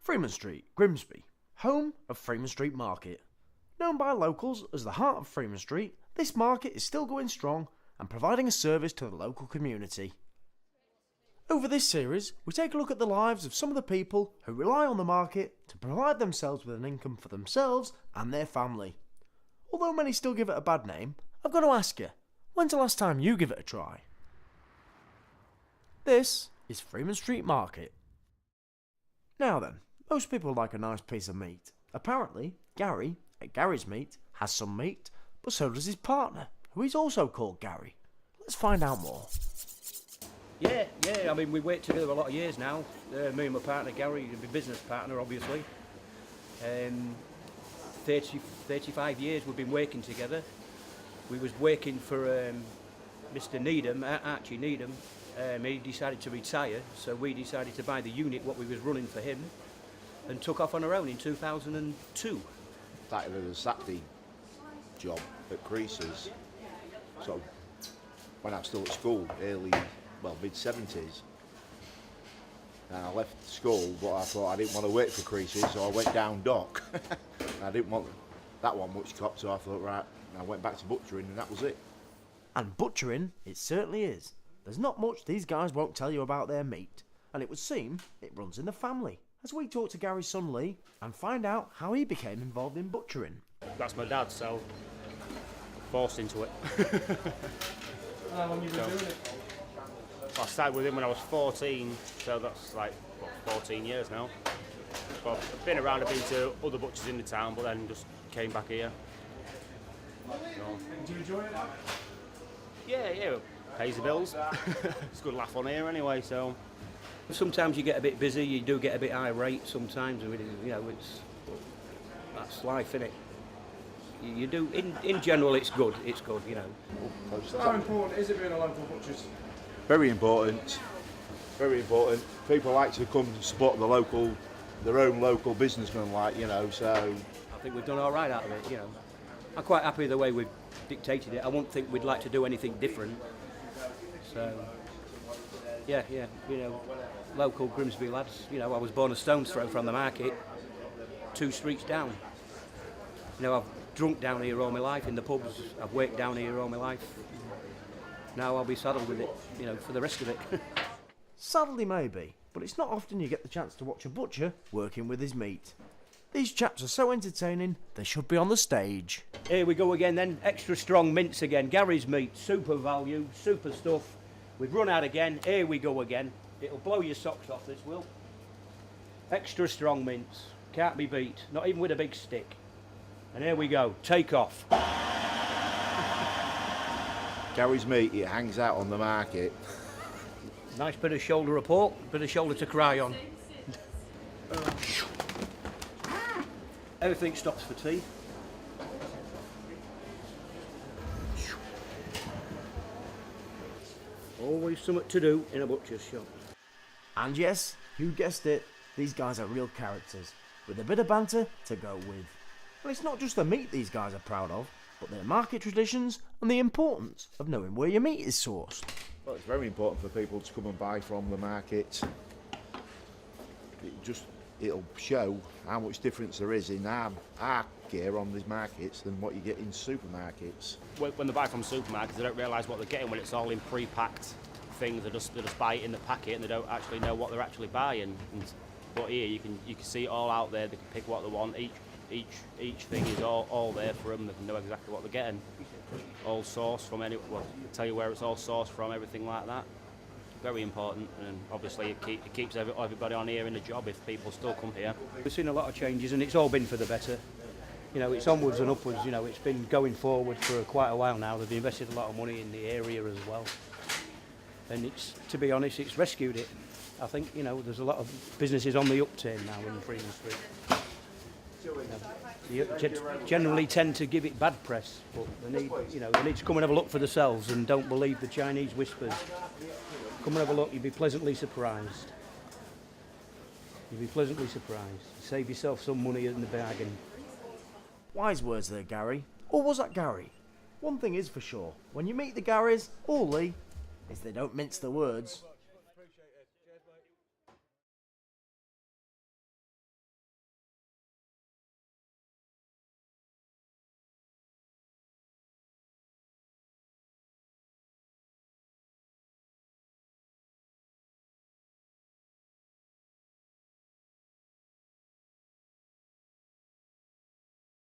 Freeman Street, Grimsby, home of Freeman Street Market. Known by locals as the heart of Freeman Street, this market is still going strong and providing a service to the local community. Over this series, we take a look at the lives of some of the people who rely on the market to provide themselves with an income for themselves and their family. Although many still give it a bad name, I've got to ask you, when's the last time you give it a try? This is Freeman Street Market. Now then, most people like a nice piece of meat. Apparently, Gary, at Gary's Meat, has some meat, but so does his partner, who is also called Gary. Let's find out more. Yeah, I mean, we worked together a lot of years now. Me and my partner Gary, my business partner obviously. 35 years we've been working together. We was working for Mr. Needham, Archie Needham. He decided to retire, so we decided to buy the unit what we was running for him and took off on our own in 2002. Started as a Saturday job at Creases, so when I was still at school, mid-70s. And I left school, but I thought I didn't want to work for Creases, so I went down dock. I didn't want that one much cop, so I thought, right, I went back to butchering and that was it. And butchering, it certainly is. There's not much these guys won't tell you about their meat, and it would seem it runs in the family. As we talk to Gary's son Lee and find out how he became involved in butchering. That's my dad, so forced into it. How long have you been doing it? I started with him when I was 14, so that's like 14 years now. But I've been around, I've been to other butchers in the town, but then just came back here. Do you enjoy it? Yeah, pays the bills. It's a good laugh on here anyway, so. Sometimes you get a bit busy, you do get a bit irate sometimes, that's life, innit? You do, in general it's good, So how important is it being a local butcher's? Very important, very important. People like to come and support their own local businessmen, so. I think we've done all right out of it, I'm quite happy with the way we've dictated it. I wouldn't think we'd like to do anything different. So, yeah, local Grimsby lads. I was born a stone's throw from the market, 2 streets down. I've drunk down here all my life in the pubs. I've worked down here all my life. Now I'll be saddled with it, for the rest of it. Sadly maybe, but it's not often you get the chance to watch a butcher working with his meat. These chaps are so entertaining, they should be on the stage. Here we go again then, extra strong mince again. Gary's Meat, super value, super stuff. We've run out again, here we go again. It'll blow your socks off, this will. Extra strong mince, can't be beat, not even with a big stick. And here we go, take off. Gary's Meat, it hangs out on the market. Nice bit of shoulder of pork, bit of shoulder to cry on. Everything stops for tea. Always something to do in a butcher's shop. And yes, you guessed it, these guys are real characters, with a bit of banter to go with. And it's not just the meat these guys are proud of, but their market traditions and the importance of knowing where your meat is sourced. Well, it's very important for people to come and buy from the market. It'll show how much difference there is in our gear on these markets than what you get in supermarkets. When they buy from supermarkets, they don't realise what they're getting when it's all in pre-packed things. They just buy it in the packet and they don't actually know what they're actually buying. But here you can see it all out there. They can pick what they want. Each thing is all there for them. They can know exactly what they're getting. All sourced from they tell you where it's all sourced from, everything like that. Very important, and obviously it keeps everybody on here in the job if people still come here. We've seen a lot of changes and it's all been for the better. It's onwards and upwards, it's been going forward for quite a while now. They've invested a lot of money in the area as well. And to be honest, it's rescued it. I think, there's a lot of businesses on the upturn now in Freeman Street. You generally tend to give it bad press, but they need to come and have a look for themselves and don't believe the Chinese whispers. Come and have a look, you'll be pleasantly surprised. You'll be pleasantly surprised. Save yourself some money in the bargain. Wise words there, Gary. Or was that Gary? One thing is for sure, when you meet the Garys, or Lee, is they don't mince the words.